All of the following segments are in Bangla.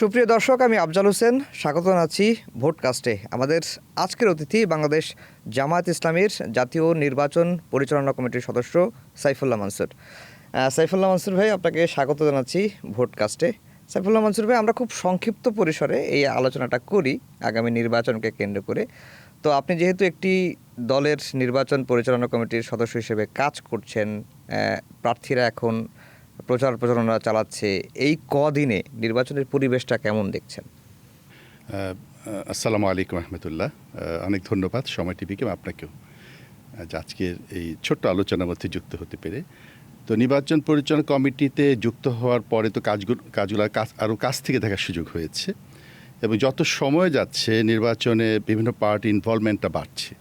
সুপ্রিয় দর্শক, আমি আফজাল হোসেন, স্বাগত জানাচ্ছি ভোটকাস্টে। আমাদের আজকের অতিথি বাংলাদেশ জামায়াত ইসলামীর জাতীয় নির্বাচন পরিচালনা কমিটির সদস্য সাইফুল্লাহ মানসুর। সাইফুল্লাহ মানসুর ভাই, আপনাকে স্বাগত জানাচ্ছি ভোটকাস্টে। সাইফুল্লাহ মানসুর ভাই, আমরা খুব সংক্ষিপ্ত পরিসরে এই আলোচনাটা করি আগামী নির্বাচনকে কেন্দ্র করে। তো আপনি যেহেতু একটি দলের নির্বাচন পরিচালনা কমিটির সদস্য হিসেবে কাজ করছেন, প্রার্থীরা এখন প্রচার প্রচারণা চালাচ্ছে, এই কদিনে নির্বাচনের পরিবেশটা কেমন দেখছেন? আসসালামু আলাইকুম রহমতুল্লাহ। অনেক ধন্যবাদ সময় টিভিকে আপনাকেও আজকের এই ছোট্ট আলোচনার মধ্যে যুক্ত হতে পেরে। তো নির্বাচন পরিচালনা কমিটিতে যুক্ত হওয়ার পরে তো কাজগুলো আরও কাছ থেকে দেখার সুযোগ হয়েছে, এবং যত সময় যাচ্ছে নির্বাচনে বিভিন্ন পার্টি ইনভলভমেন্টটা বাড়ছে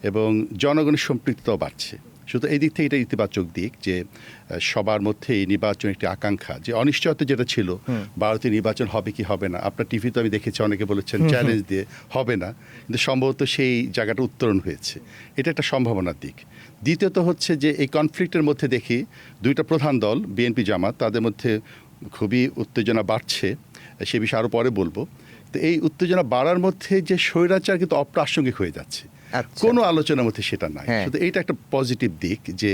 এবং জনগণের সম্পৃক্ততাও বাড়ছে। শুধু এই দিক থেকে এটা ইতিবাচক দিক যে সবার মধ্যে এই নির্বাচন একটি আকাঙ্ক্ষা, যে অনিশ্চয়তা যেটা ছিল ভারতীয় নির্বাচন হবে কি হবে না, আপনার টিভিতে আমি দেখেছি অনেকে বলেছেন চ্যালেঞ্জ দিয়ে হবে না, কিন্তু সম্ভবত সেই জায়গাটা উত্তরণ হয়েছে। এটা একটা সম্ভাবনার দিক। দ্বিতীয়ত হচ্ছে যে এই কনফ্লিক্টের মধ্যে দেখি দুইটা প্রধান দল বিএনপি জামাত, তাদের মধ্যে খুবই উত্তেজনা বাড়ছে, সে বিষয়ে আরও পরে বলবো। তো এই উত্তেজনা বাড়ার মধ্যে যে স্বৈরাচার কিন্তু অপ্রাসঙ্গিক হয়ে যাচ্ছে, কোনো আলোচনার মধ্যে সেটা নাই। শুধু এইটা একটা পজিটিভ দিক যে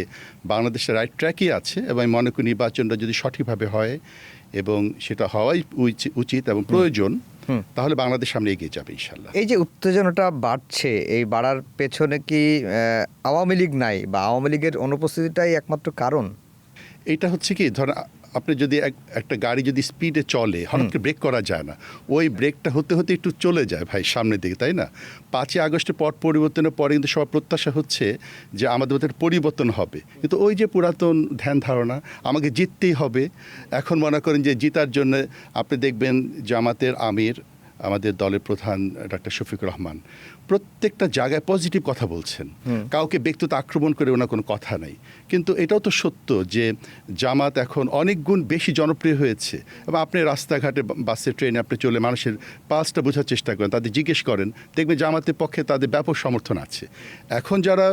বাংলাদেশের রাইট ট্র্যাকই আছে, এবং আমি মনে করি নির্বাচনটা যদি সঠিকভাবে হয় এবং সেটা হওয়াই উচিত এবং প্রয়োজন, তাহলে বাংলাদেশ সামনে এগিয়ে যাবে ইনশাল্লাহ। এই যে উত্তেজনাটা বাড়ছে, এই বাড়ার পেছনে কি আওয়ামী লীগ নাই বা আওয়ামী লীগের অনুপস্থিতিটাই একমাত্র কারণ? এটা হচ্ছে কি, ধরেন আপনি যদি একটা গাড়ি যদি স্পিডে চলে, হঠাৎ করে ব্রেক করা যায় না, ওই ব্রেকটা হতে হতে একটু চলে যায় ভাই সামনের দিকে, তাই না? 5ই আগস্টের পট পরিবর্তনের পরে কিন্তু সবার প্রত্যাশা হচ্ছে যে আমাদের মধ্যে পরিবর্তন হবে, কিন্তু ওই যে পুরাতন ধ্যান ধারণা আমাকে জিততেই হবে। এখন মনে করেন যে জিতার জন্য আপনি দেখবেন জামাতের আমির, আমাদের দলের প্রধান ডক্টর শফিকুর রহমান প্রত্যেকটা জায়গায় পজিটিভ কথা বলছেন, কাউকে ব্যক্তিগত আক্রমণ করে ওনার কোনো কথা নাই। কিন্তু এটাও তো সত্য যে জামাত এখন অনেক গুণ বেশি জনপ্রিয় হয়েছে, এবং আপনি রাস্তাঘাটে বাসে ট্রেনে আপনি চলে মানুষের পালসটা বোঝার চেষ্টা করেন, তাদের জিজ্ঞেস করেন, দেখবেন জামাতের পক্ষে তাদের ব্যাপক সমর্থন আছে। এখন যারা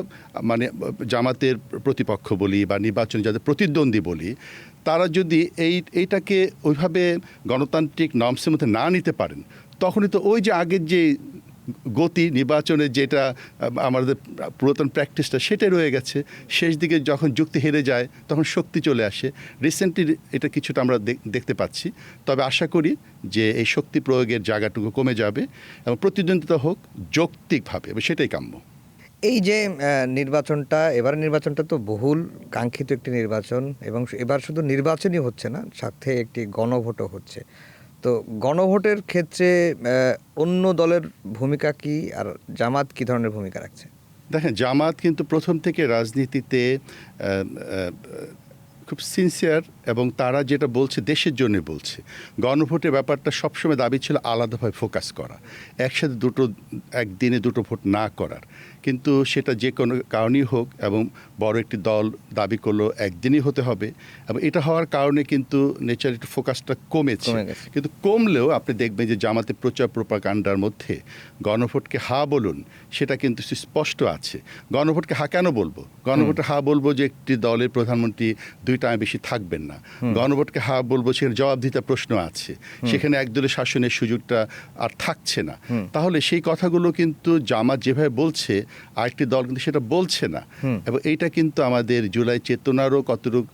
মানে জামাতের প্রতিপক্ষ বলি বা নির্বাচনে যাদের প্রতিদ্বন্দ্বী বলি, তারা যদি এইটাকে ওইভাবে গণতান্ত্রিক নর্মসের মধ্যে না নিতে পারেন, তখনই তো ওই যে আগের যে গতি নির্বাচনের, যেটা আমাদের পুরাতন প্র্যাকটিসটা সেটাই রয়ে গেছে। শেষ দিকে যখন যুক্তি হেরে যায় তখন শক্তি চলে আসে। রিসেন্টলি এটা কিছুটা আমরা দেখতে পাচ্ছি, তবে আশা করি যে এই শক্তি প্রয়োগের জায়গাটুকু কমে যাবে এবং প্রতিদ্বন্দ্বিতা হোক যৌক্তিকভাবে, এবং সেটাই কাম্য। এই যে এবারের নির্বাচনটা তো বহুল কাঙ্ক্ষিত একটি নির্বাচন, এবং এবার শুধু নির্বাচনই হচ্ছে না, সাথে একটি গণভোটও হচ্ছে। তো গণভোটের ক্ষেত্রে অন্য দলের ভূমিকা কি, আর জামাত কি ধরনের ভূমিকা রাখছে? দেখেন, জামাত কিন্তু প্রথম থেকে রাজনীতিতে খুব সিনসিয়ার, এবং তারা যেটা বলছে দেশের জন্য বলছে। গণভোটের ব্যাপারটা সবসময় দাবি ছিল আলাদাভাবে ফোকাস করা, একসাথে একদিনে দুটো ভোট না করার। কিন্তু সেটা যে কোনো কারণেই হোক, এবং বড় একটি দল দাবি করলো একদিনই হতে হবে, এবং এটা হওয়ার কারণে কিন্তু নেচার একটু ফোকাসটা কমেছে। কিন্তু কমলেও আপনি দেখবেন যে জামাতের প্রচার প্রোপাগান্ডার মধ্যে গণভোটকে হা বলুন, সেটা কিন্তু স্পষ্ট আছে। গণভোটকে হা কেন বলবো? গণভোটে হা বলবো যে একটি দলের প্রধানমন্ত্রী 2 টাইম বেশি থাকবেন না। গণভোটকে হা বলবো সেখানে জবাবদিহিতার প্রশ্ন আছে, সেখানে একদলের শাসনের সুযোগটা আর থাকছে না। তাহলে সেই কথাগুলো কিন্তু জামাত যেভাবে বলছে, আরেকটি দল কিন্তু সেটা বলছে না, এবং এইটা কিন্তু আমাদের জুলাই চেতনারও কতটুকু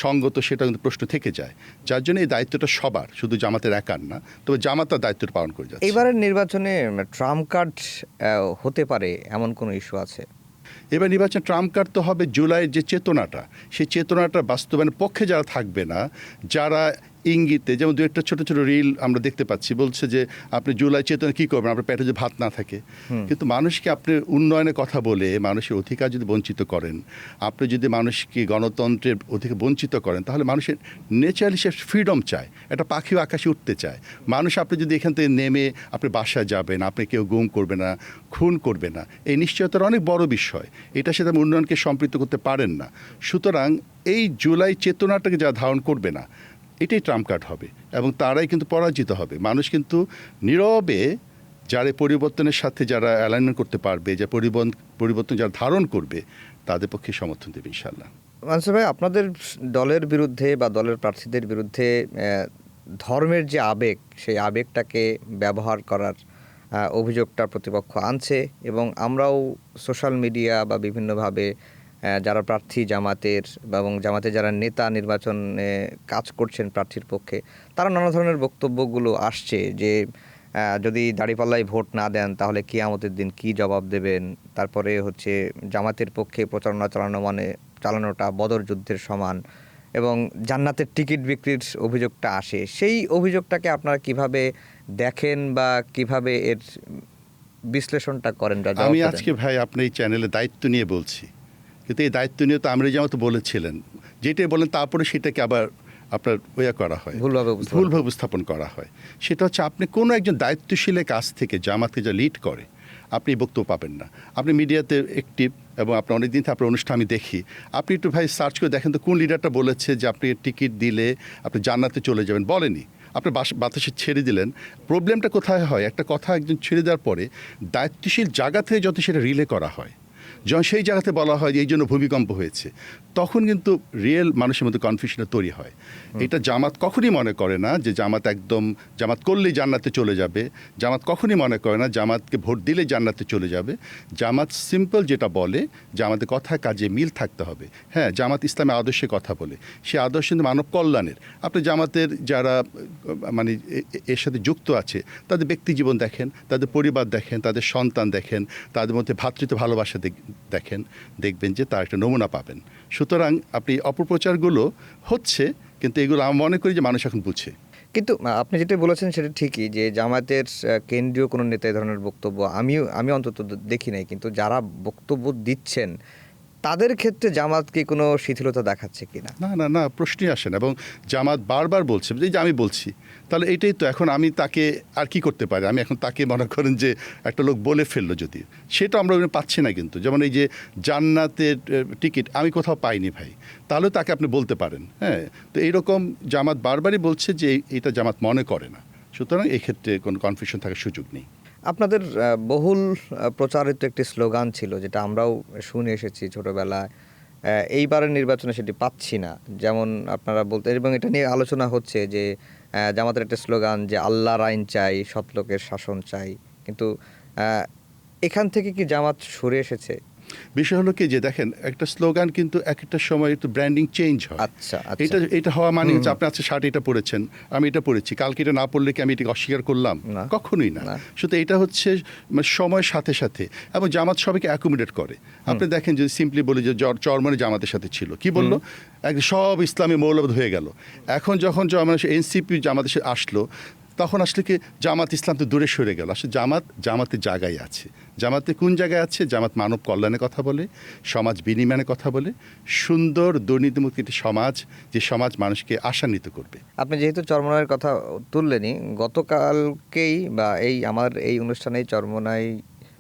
সঙ্গত সেটা কিন্তু প্রশ্ন থেকে যায়। যার জন্য এই দায়িত্বটা সবার, শুধু জামাতের একার না, তবে জামাত তার দায়িত্বটা পালন করে যাচ্ছে। এবারের নির্বাচনে ট্রাম্প কার্ড হতে পারে এমন কোনো ইস্যু আছে? এবার নির্বাচন ট্রাম্প কার্ড তো হবে জুলাইয়ের যে চেতনাটা, সেই চেতনাটা বাস্তবায়নের পক্ষে যারা থাকবে না, যারা ইঙ্গিতে, যেমন 2-একটা ছোটো ছোটো রিল আমরা দেখতে পাচ্ছি, বলছে যে আপনি জুলাই চেতনা কী করবেন, আপনার পেটে যদি ভাত না থাকে। কিন্তু মানুষকে আপনি উন্নয়নের কথা বলে মানুষের অধিকার যদি বঞ্চিত করেন, আপনি যদি মানুষকে গণতন্ত্রের অধিকার বঞ্চিত করেন, তাহলে মানুষের নেচারালি সে ফ্রিডম চায়, একটা পাখিও আকাশে উঠতে চায়। মানুষ আপনি যদি এখান থেকে নেমে আপনি বাসায় যাবেন, আপনি কেউ গুম করবে না, খুন করবে না, এই নিশ্চয়তার অনেক বড় বিষয়। এটা সাথে উন্নয়নকে সম্পৃক্ত করতে পারেন না। সুতরাং এই জুলাই চেতনাটাকে যা ধারণ করবে না, এটাই ট্রাম্প কার্ড হবে, এবং তারাই কিন্তু পরাজিত হবে। মানুষ কিন্তু নীরবে যারা পরিবর্তনের সাথে যারা অ্যালাইনমেন্ট করতে পারবে, যে পরিবর্তন যারা ধারণ করবে, তাদের পক্ষে সমর্থন দেবে ইনশাল্লাহ। মানসুর ভাই, আপনাদের দলের বিরুদ্ধে বা দলের প্রার্থীদের বিরুদ্ধে ধর্মের যে আবেগ, সেই আবেগটাকে ব্যবহার করার অভিযোগটা প্রতিপক্ষ আনছে, এবং আমরাও সোশ্যাল মিডিয়া বা বিভিন্নভাবে যারা প্রার্থী জামাতের এবং জামাতে যারা নেতা নির্বাচনে কাজ করছেন প্রার্থীর পক্ষে, তারা নানা ধরনের বক্তব্যগুলো আসছে যে যদি দাঁড়িপাল্লায় ভোট না দেন তাহলে কিয়ামতের দিন কি জবাব দেবেন। তারপরে হচ্ছে জামাতের পক্ষে প্রচারণা চালানোটা বদর যুদ্ধের সমান, এবং জান্নাতের টিকিট বিক্রির অভিযোগটা আসে। সেই অভিযোগটাকে আপনারা কিভাবে দেখেন বা কিভাবে এর বিশ্লেষণটা করেন? আমি আজকে ভাই আপনি এই চ্যানেলে দায়িত্ব নিয়ে বলছি, কিন্তু এই দায়িত্ব নিয়ে তো আমরি জামাত বলেছিলেন, যেটাই বলেন তারপরে সেটাকে আবার আপনার করা হয়, ভুলভাবে উপস্থাপন করা হয়। সেটা হচ্ছে আপনি কোনো একজন দায়িত্বশীলের কাছ থেকে জামাতকে যা লিড করে আপনি বক্তব্য পাবেন না। আপনি মিডিয়াতে অ্যাক্টিভ এবং আপনার অনেকদিন থেকে আপনার অনুষ্ঠান আমি দেখি, আপনি একটু ভাই সার্চ করে দেখেন তো কোন লিডারটা বলেছে যে আপনি টিকিট দিলে আপনি জান্নাতে চলে যাবেন। বলেনি, আপনি বাতাসে ছেড়ে দিলেন। প্রবলেমটা কোথায় হয়, একটা কথা একজন ছেড়ে দেওয়ার পরে দায়িত্বশীল জায়গা থেকে যত সেটা রিলে করা হয়, যখন সেই জায়গাতে বলা হয় যে এই জন্য ভূমিকম্প হয়েছে, তখন কিন্তু রিয়েল মানুষের মধ্যে কনফিউশনটা তৈরি হয়। এটা জামাত কখনই মনে করে না যে জামাত করলেই জান্নাতে চলে যাবে। জামাত কখনই মনে করে না জামাতকে ভোট দিলে জান্নাতে চলে যাবে। জামাত সিম্পল যেটা বলে যে আমাদের কথা কাজে মিল থাকতে হবে। হ্যাঁ, জামাত ইসলামের আদর্শে কথা বলে, সে আদর্শ কিন্তু মানব কল্যাণের। আপনি জামাতের যারা মানে এর সাথে যুক্ত আছে তাদের ব্যক্তি জীবন দেখেন, তাদের পরিবার দেখেন, তাদের সন্তান দেখেন, তাদের মধ্যে ভ্রাতৃত্ব ভালোবাসা দেখেন, দেখবেন যে তার একটা নমুনা পাবেন। সুতরাং আপনি অপপ্রচারগুলো হচ্ছে, কিন্তু এগুলো আমি মনে করি যে মানুষ এখন বুঝে। কিন্তু আপনি যেটা বলেছেন সেটা ঠিকই, যে জামাতের কেন্দ্রীয় কোনো নেতা এই ধরনের বক্তব্য আমি অন্তত দেখি নাই, কিন্তু যারা বক্তব্য দিচ্ছেন তাদের ক্ষেত্রে জামাত কি কোনো শিথিলতা দেখাচ্ছে কিনা? না, প্রশ্নই আসে না। এবং জামাত বারবার বলছে যে আমি বলছি, তাহলে এটাই তো এখন আমি তাকে আর কি করতে পারি? আমি এখন তাকে মনে করেন যে একটা লোক বলে ফেললো, যদি সেটা আমরা পাচ্ছি না। কিন্তু যেমন এই যে জান্নাতের টিকিট আমি কোথাও পাইনি ভাই, তাহলে তাকে আপনি বলতে পারেন। হ্যাঁ, তো এইরকম জামাত বারবারই বলছে যে এটা জামাত মনে করে না। সুতরাং এই ক্ষেত্রে কোনো কনফিউশন থাকার সুযোগ নেই। আপনাদের বহুল প্রচারিত একটি স্লোগান ছিল, যেটা আমরাও শুনে এসেছি ছোটবেলায়, এইবারের নির্বাচনে সেটি পাচ্ছি না, যেমন আপনারা বলতে, এবং এটা নিয়ে আলোচনা হচ্ছে যে জামাতের একটা স্লোগান যে আল্লাহর আইন চাই, সৎলোকের শাসন চাই, কিন্তু এখান থেকে কি জামাত সরে এসেছে? বিষয় হলো কি যে দেখেন, একটা স্লোগান কিন্তু একটা সময় একটু ব্র্যান্ডিং চেঞ্জ হয়। আচ্ছা, এটা হওয়া মানে হচ্ছে আপনি আজকে শার্ট এটা পরেছেন, আমি এটা পরেছি, কালকে এটা না পড়লে কি আমি এটাকে অস্বীকার করলাম? কখনোই না। শুধু এটা হচ্ছে সময়ের সাথে সাথে, এবং জামাত সবাইকে অ্যাকোমোডেট করে। আপনি দেখেন যদি সিম্পলি বলি যে চরমনে জামাতের সাথে ছিল, কি বললো, সব ইসলামী মৌলবাদ হয়ে গেল। এখন যখন এনসিপি জামাতের সাথে আসলো, তখন আসলে কি জামাত ইসলাম তো দূরে সরে গেল। আসলে জামাতের জায়গায় আছে। জামাতে কোন জায়গায় আছে? জামাত মানব কল্যাণের কথা বলে, সমাজ বিনিময়ের কথা বলে, সুন্দর দুর্নীতিমুক্ত একটি সমাজ, যে সমাজ মানুষকে আশান্বিত করবে। আপনি যেহেতু চরমনাইয়ের কথা তুললেনই, গতকালকেই বা আমার এই অনুষ্ঠানেই চরমনাই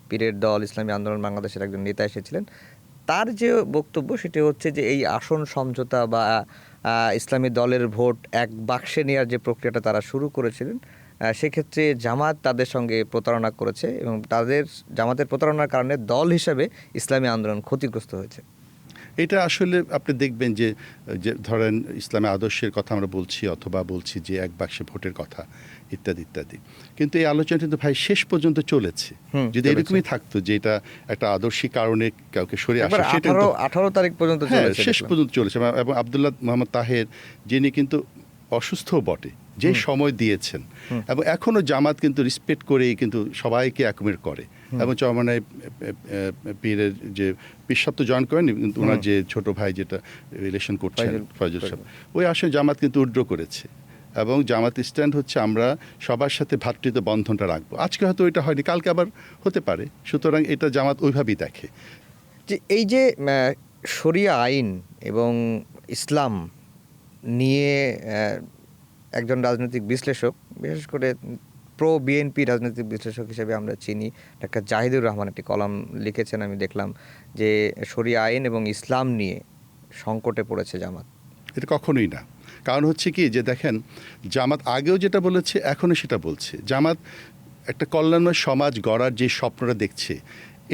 পীরের দল ইসলামী আন্দোলন বাংলাদেশের একজন নেতা এসেছিলেন। তার যে বক্তব্য সেটি হচ্ছে যে এই আসন সমঝোতা বা ইসলামী দলের ভোট এক বাক্সে নেওয়ার যে প্রক্রিয়াটা তারা শুরু করেছিলেন, সেক্ষেত্রে জামাত তাদের সঙ্গে প্রতারণা করেছে, এবং জামাতের প্রতারণার কারণে দল হিসাবে ইসলামী আন্দোলন ক্ষতিগ্রস্ত হয়েছে। এটা আসলে আপনি দেখবেন যে ধরেন ইসলামী আদর্শের কথা আমরা বলছি, অথবা বলছি যে এক বাক্সে ভোটের কথা, ইত্যাদি ইত্যাদি, কিন্তু এই আলোচনা কিন্তু ভাই শেষ পর্যন্ত চলেছে। যদি এরকমই থাকতো যে এটা একটা আদর্শিক কারণে কাউকে সরে আসে, সেটা 18 তারিখ পর্যন্ত শেষ পর্যন্ত চলেছে। এবং আব্দুল্লাহ মোহাম্মদ তাহের, যিনি কিন্তু অসুস্থও বটে, যে সময় দিয়েছেন, এবং এখনও জামাত কিন্তু রেসপেক্ট করেই কিন্তু সবাইকে অ্যাকোমোডেট করে। এবং চরমনাই পীরের যে পিসাব তো জয়েন করেন, কিন্তু ওনার যে ছোট ভাই যেটা রিলেশন করছেন ফয়জুল সাহেব, ওই আসনে জামাত কিন্তু উইথড্র করেছে। এবং জামাত স্ট্যান্ড হচ্ছে আমরা সবার সাথে ভ্রাতৃত্ব বন্ধনটা রাখবো। আজকে হয়তো এটা হয়নি, কালকে আবার হতে পারে। সুতরাং এটা জামাত ওইভাবেই দেখে। যে এই যে শরিয়া আইন এবং ইসলাম নিয়ে একজন রাজনৈতিক বিশ্লেষক, বিশেষ করে প্রো বিএনপি রাজনৈতিক বিশ্লেষক হিসেবে আমরা চিনি ডাক্তার জাহিদুর রহমান, একটি কলাম লিখেছেন, আমি দেখলাম যে শরিয়া আইন এবং ইসলাম নিয়ে সংকটে পড়েছে জামাত। এটা কখনোই না। কারণ হচ্ছে কি যে দেখেন, জামাত আগেও যেটা বলেছে এখনও সেটা বলছে। জামাত একটা কল্যাণময় সমাজ গড়ার যে স্বপ্নটা দেখছে,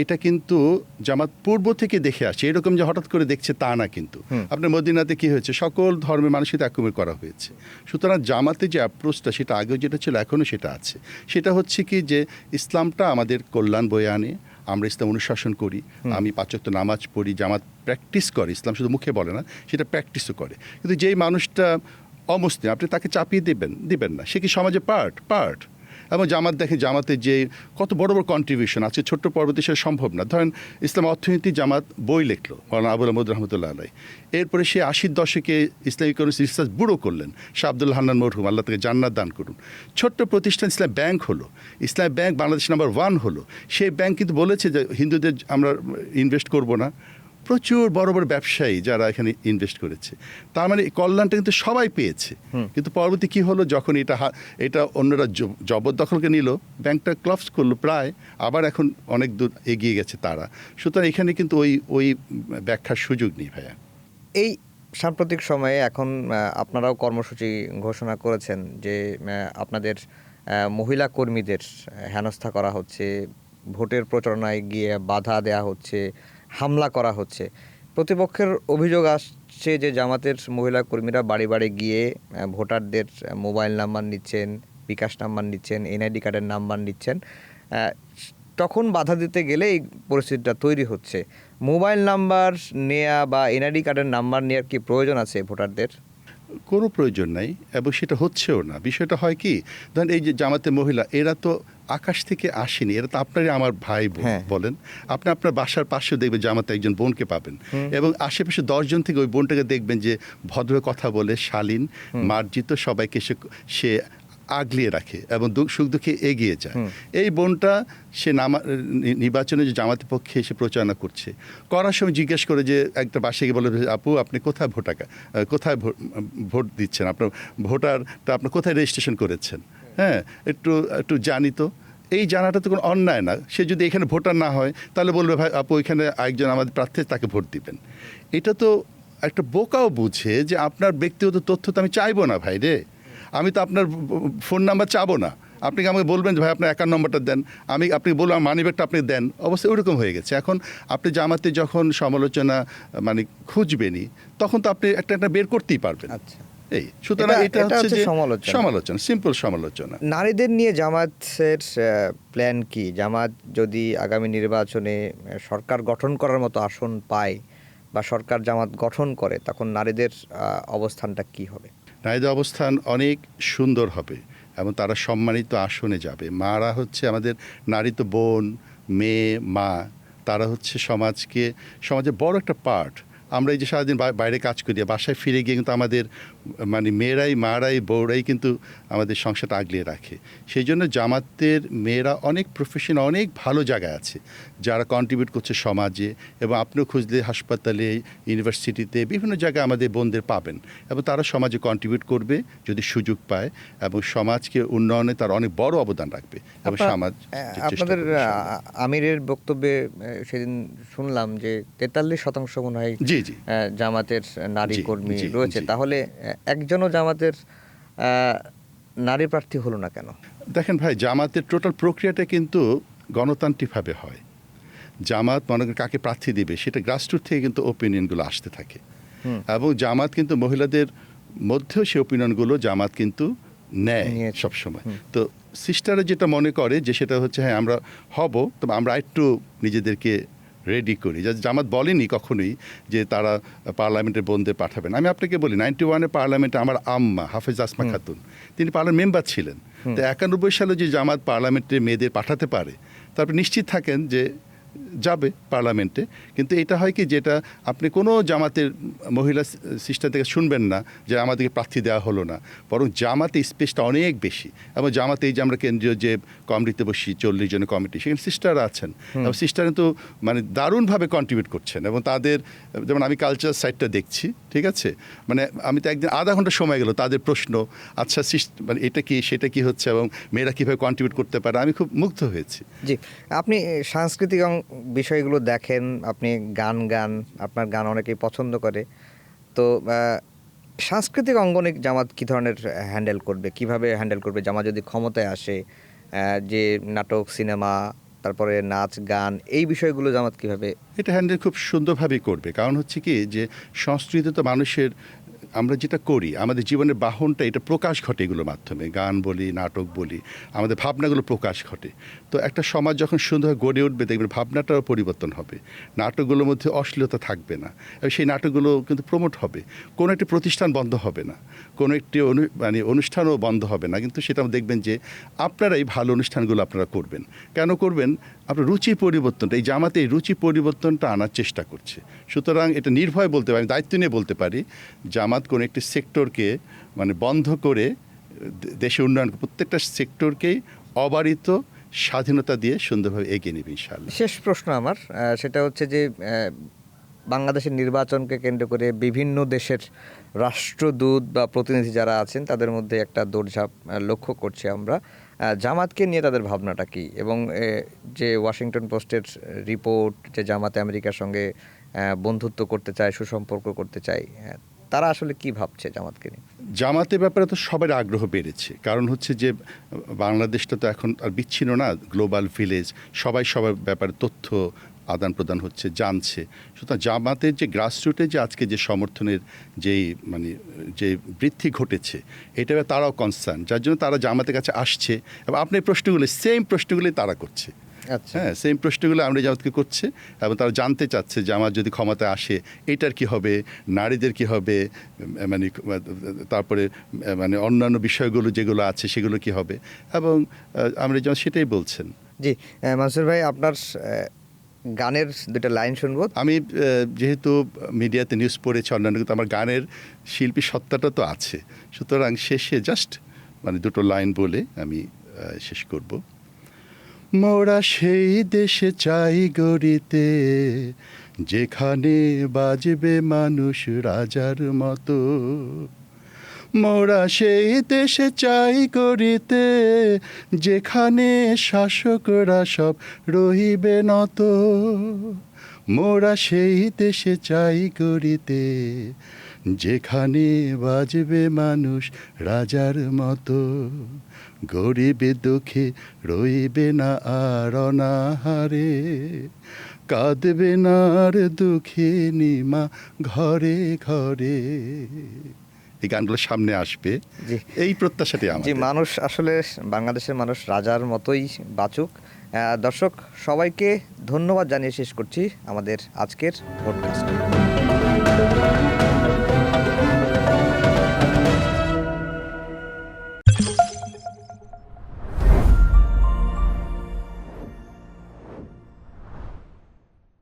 এটা কিন্তু জামাত পূর্ব থেকে দেখে আসছে, এরকম যে হঠাৎ করে দেখছে তা না কিন্তু। আপনার মদিনাতে কি হয়েছে, সকল ধর্মের মানুষকে একমত করা হয়েছে। সুতরাং জামাতে যে অ্যাপ্রোচটা সেটা আগেও যেটা ছিল এখনও সেটা আছে। সেটা হচ্ছে কি যে ইসলামটা আমাদের কল্যাণ বয়ে আনে, আমরা ইসলাম অনুশাসন করি, আমি 5 ওয়াক্ত নামাজ পড়ি, জামাত প্র্যাকটিস করে, ইসলাম শুধু মুখে বলে না, সেটা প্র্যাকটিসও করে। কিন্তু যেই মানুষটা অমুসলিম আপনি তাকে চাপিয়ে দিবেন না, সে কি সমাজে পার্ট। এবং জামাত দেখে জামাতের যে কত বড় বড় কন্ট্রিবিউশন আছে, ছোট্ট পর্বতে সেটা সম্ভব না। ধরেন ইসলাম অর্থনীতি জামাত বই লিখলো মৌলানা আবুল আহমদ রহমতুল্লাহ আলাই, এরপরে সে 80-র দশকে ইসলামিক ইকোনমিক্স রিসার্চ ব্যুরো করলেন, শাহ আব্দুল হান্নান মরহুম, আল্লাহ তাকে জান্নাত দান করুন। ছোট্ট প্রতিষ্ঠান ইসলাম ব্যাংক হলো, ইসলাম ব্যাংক বাংলাদেশ নাম্বার 1 হলো। সেই ব্যাংক কিন্তু বলেছে যে হিন্দুদের আমরা ইনভেস্ট করব না। প্রচুর বড় বড় ব্যবসায়ী যারা এখানে ইনভেস্ট করেছে, তার মানে কল্যাণটা কিন্তু সবাই পেয়েছে। কিন্তু পরবর্তী কি হলো, যখন এটা অন্যরা জবরদখলকে নিল, ব্যাংকটা ক্লোজ করলো প্রায়, আবার এখন অনেক দূর এগিয়ে গেছে তারা। সুতরাং এখানে কিন্তু ওই ব্যাখ্যার সুযোগ নেই ভাইয়া। এই সাম্প্রতিক সময়ে এখন আপনারাও কর্মসূচি ঘোষণা করেছেন যে আপনাদের মহিলা কর্মীদের হেনস্থা করা হচ্ছে, ভোটের প্রচারণায় গিয়ে বাধা দেয়া হচ্ছে, হামলা করা হচ্ছে। প্রতিপক্ষের অভিযোগ আসছে যে জামাতের মহিলা কর্মীরা বাড়ি বাড়ি গিয়ে ভোটারদের মোবাইল নাম্বার নিচ্ছেন, বিকাশ নাম্বার নিচ্ছেন, এনআইডি কার্ডের নাম্বার নিচ্ছেন। তখন বাধা দিতে গেলে এই পরিস্থিতিটা তৈরি হচ্ছে। মোবাইল নাম্বার নেয়া বা এনআইডি কার্ডের নাম্বার নেওয়ার কি প্রয়োজন আছে ভোটারদের? কোনো প্রয়োজন নাই, এবং সেটা হচ্ছেও না। বিষয়টা হয় কি, ধরেন এই যে জামাতের মহিলা, এরা তো আকাশ থেকে আসেনি, এরা তো আপনারই আমার ভাই বোন। বলেন, আপনি আপনার বাসার পাশেও দেখবেন জামাতে একজন বোনকে পাবেন, এবং আশেপাশে 10 জন থেকে ওই বোনটাকে দেখবেন যে ভদ্র কথা বলে, শালীন, মার্জিত, সবাইকে সে আগলিয়ে রাখে এবং সুখ দুঃখে এগিয়ে যায়। এই বোনটা সে নির্বাচনে যে জামাতের পক্ষে এসে প্রচারণা করার সময় জিজ্ঞেস করে যে একটা বাসায় গিয়ে বলে, আপু আপনি কোথায় কোথায় ভোট দিচ্ছেন, আপনার ভোটারটা আপনি কোথায় রেজিস্ট্রেশন করেছেন, হ্যাঁ একটু জানি তো। এই জানাটা তো কোনো অন্যায় না। সে যদি এখানে ভোটার না হয় তাহলে বলবে, ভাই আপু এখানে একজন আমাদের প্রার্থী, তাকে ভোট দিবেন। এটা তো একটা বোকাও বুঝে যে আপনার ব্যক্তিগত তথ্য তো আমি চাইবো না ভাই রে, আমি তো আপনার ফোন নাম্বার চাবো না। আপনি আমাকে বলবেন যে ভাই আপনার অ্যাকাউন্ট নম্বরটা দেন, আপনি বললাম মানি ব্যাগটা আপনি দেন। অবশ্যই ওরকম হয়ে গেছে। এখন আপনি জামাতে যখন সমালোচনা খুঁজবেনই, তখন তো আপনি একটা বের করতেই পারবেন। আচ্ছা, এই সুতরাং এটা হচ্ছে যে সমালোচনা, সিম্পল সমালোচনা। নারীদের নিয়ে জামাতের প্ল্যান কি? জামাত যদি আগামী নির্বাচনে সরকার গঠন করার মতো আসন পায় বা সরকার জামাত গঠন করে, তখন নারীদের অবস্থানটা কি হবে? নারীদের অবস্থান অনেক সুন্দর হবে এবং তারা সম্মানিত আসনে যাবে। মারা হচ্ছে আমাদের, নারী তো বোন, মেয়ে, মা, তারা হচ্ছে সমাজের বড় একটা পার্ট। আমরা এই যে সারাদিন বাইরে কাজ করি, বাসায় ফিরে গিয়ে কিন্তু আমাদের মারাই বউরাই কিন্তু আমাদের সংসারটা আগলিয়ে রাখে। সেই জন্য জামাতের মেয়েরা অনেক প্রফেশন, অনেক ভালো জায়গায় আছে যারা কন্ট্রিবিউট করছে সমাজে, এবং আপনিও খুঁজলে হাসপাতালে, ইউনিভার্সিটিতে, বিভিন্ন জায়গায় আমাদের বোনদের পাবেন, এবং তারা সমাজে কন্ট্রিবিউট করবে যদি সুযোগ পায়, এবং সমাজকে উন্নয়নে তারা অনেক বড় অবদান রাখবে। এবং আপনাদের আমিরের বক্তব্যে সেদিন শুনলাম যে 43% মনে হয় জামাতের নারী কর্মী রয়েছে। তাহলে একজনও জামাতের নারী প্রার্থী হলো না কেন? দেখেন ভাই, জামাতের টোটাল প্রক্রিয়াটা কিন্তু গণতান্ত্রিকভাবে হয়। জামাত মনে করেন কাকে প্রার্থী দিবে, সেটা গ্রাসরুট থেকে কিন্তু ওপিনিয়নগুলো আসতে থাকে, এবং জামাত কিন্তু মহিলাদের মধ্যেও সেই ওপিনিয়নগুলো জামাত কিন্তু নেয় সবসময়। তো সিস্টাররা যেটা মনে করে যে সেটা হচ্ছে, হ্যাঁ আমরা হব, তবে আমরা একটু নিজেদেরকে রেডি করি। জামাত বলেনি কখনোই যে তারা পার্লামেন্টের বোনদের পাঠাবেন। আমি আপনাকে বলি, 91-এ পার্লামেন্টে আমার আম্মা হাফেজ আসমা খাতুন, তিনি পার্লামেন্ট মেম্বার ছিলেন। তো 91 সালে যে জামাত পার্লামেন্টে মেয়েদের পাঠাতে পারে, তারপর নিশ্চিত থাকেন যে যাবে পার্লামেন্টে। কিন্তু এটা হয় কি, যেটা আপনি কোনো জামাতের মহিলা সিস্টার থেকে শুনবেন না যে আমাদেরকে প্রার্থী দেওয়া হলো না, বরং জামাতে স্পেসটা অনেক বেশি। এবং জামাতে এই যে আমরা কেন্দ্রীয় যে কমিটিতে বসি, 40 জনের কমিটি, সেখানে সিস্টাররা আছেন, এবং সিস্টার কিন্তু দারুণভাবে কন্ট্রিবিউট করছেন। এবং তাদের, যেমন আমি কালচার সাইডটা দেখছি, ঠিক আছে, আমি তো একদিন আধা ঘন্টা সময় গেল তাদের প্রশ্ন, আচ্ছা এটা কি সেটা কি হচ্ছে, এবং মেয়েরা কীভাবে কন্ট্রিবিউট করতে পারে, আমি খুব মুগ্ধ হয়েছি। জি, আপনি সাংস্কৃতিক বিষয়গুলো দেখেন, আপনি গান আপনার গান অনেকেই পছন্দ করে। তো সাংস্কৃতিক অঙ্গনে জামাত কী ধরনের কিভাবে হ্যান্ডেল করবে জামাত যদি ক্ষমতায় আসে? যে নাটক, সিনেমা, তারপরে নাচ গান, এই বিষয়গুলো জামাত কিভাবে? এটা হ্যান্ডেল খুব সুন্দরভাবে করবে। কারণ হচ্ছে কি যে সংস্কৃতি তো মানুষের, আমরা যেটা করি আমাদের জীবনের বাহনটা, এটা প্রকাশ ঘটে এগুলোর মাধ্যমে, গান বলি, নাটক বলি, আমাদের ভাবনাগুলো প্রকাশ ঘটে। তো একটা সমাজ যখন সুন্দরভাবে গড়ে উঠবে দেখবেন ভাবনাটাও পরিবর্তন হবে, নাটকগুলোর মধ্যে অশ্লীলতা থাকবে না, এবং সেই নাটকগুলো কিন্তু প্রমোট হবে। কোনো একটি প্রতিষ্ঠান বন্ধ হবে না, কোনো একটি অনুষ্ঠানও বন্ধ হবে না, কিন্তু সেটা দেখবেন যে আপনারা এই ভালো অনুষ্ঠানগুলো আপনারা করবেন। কেন করবেন? আপনার রুচির পরিবর্তনটা, এই জামাতে এই রুচি পরিবর্তনটা আনার চেষ্টা করছে। সুতরাং এটা নির্ভয় বলতে পারি, দায়িত্ব নিয়ে বলতে পারি, জামাত কোনো একটি সেক্টরকে বন্ধ করে দেশে উন্নয়ন, প্রত্যেকটা সেক্টরকেই অবারিত স্বাধীনতা দিয়ে সুন্দরভাবে এগিয়ে নেবে ইনশাআল্লাহ। শেষ প্রশ্ন আমার, সেটা হচ্ছে যে বাংলাদেশের নির্বাচনকে কেন্দ্র করে বিভিন্ন দেশের রাষ্ট্রদূত বা প্রতিনিধি যারা আছেন তাদের মধ্যে একটা দৌড়ঝাঁপ লক্ষ্য করছি আমরা। জামাতকে নিয়ে তাদের ভাবনাটা কি, এবং যে ওয়াশিংটন পোস্টের রিপোর্ট যে জামাতে আমেরিকার সঙ্গে বন্ধুত্ব করতে চায়, সুসম্পর্ক করতে চায়, তারা আসলে কি ভাবছে জামাতকে নিয়ে? জামাতের ব্যাপারে তো সবার আগ্রহ বেড়েছে, কারণ হচ্ছে যে বাংলাদেশটা তো এখন আর বিচ্ছিন্ন না, গ্লোবাল ভিলেজ, সবাই সবার ব্যাপারে তথ্য আদান প্রদান হচ্ছে, জানছে। সুতরাং জামাতের যে গ্রাসরুটে যে আজকে যে সমর্থনের যেই যে বৃদ্ধি ঘটেছে, এটা তারাও কনসার্ন, যার জন্য তারা জামাতের কাছে আসছে, এবং আপনার প্রশ্নগুলি সেম প্রশ্নগুলি তারা করছে। আচ্ছা, হ্যাঁ, সেম প্রশ্নগুলো আমরা জামাতকে করছে, এবং তারা জানতে চাচ্ছে যে আমার যদি ক্ষমতায় আসে এটার কি হবে, নারীদের কি হবে, তারপরে অন্যান্য বিষয়গুলো যেগুলো আছে সেগুলো কি হবে, এবং আমরা যেমন সেটাই বলছেন। জি মানসুর ভাই, আপনার গানের দুটো লাইন শুনবো। আমি যেহেতু মিডিয়াতে নিউজ পড়েছি অন্যান্য, কিন্তু আমার গানের শিল্পী সত্তাটা তো আছে, সুতরাং শেষে জাস্ট দুটো লাইন বলে আমি শেষ করব। মোরা সেই দেশে চাই গড়িতে, যেখানে বাজবে মানুষ রাজার মতো। মোরা সেই দেশে চাই গড়িতে, যেখানে শাসকরা সব রহিবে নত। মোরা সেই দেশে চাই গড়িতে, যেখানে বাজবে মানুষ রাজার মতো। গরিবে দুঃখে রইবে না আর অনাহারে, কাঁদবে না আর দুঃখিনী মা ঘরে ঘরে। এই গানগুলো সামনে আসবে, জি, এই প্রত্যাশাটি আমার। জি, মানুষ আসলে, বাংলাদেশের মানুষ রাজার মতোই বাঁচুক। দর্শক সবাইকে ধন্যবাদ জানিয়ে শেষ করছি আমাদের আজকের পডকাস্ট।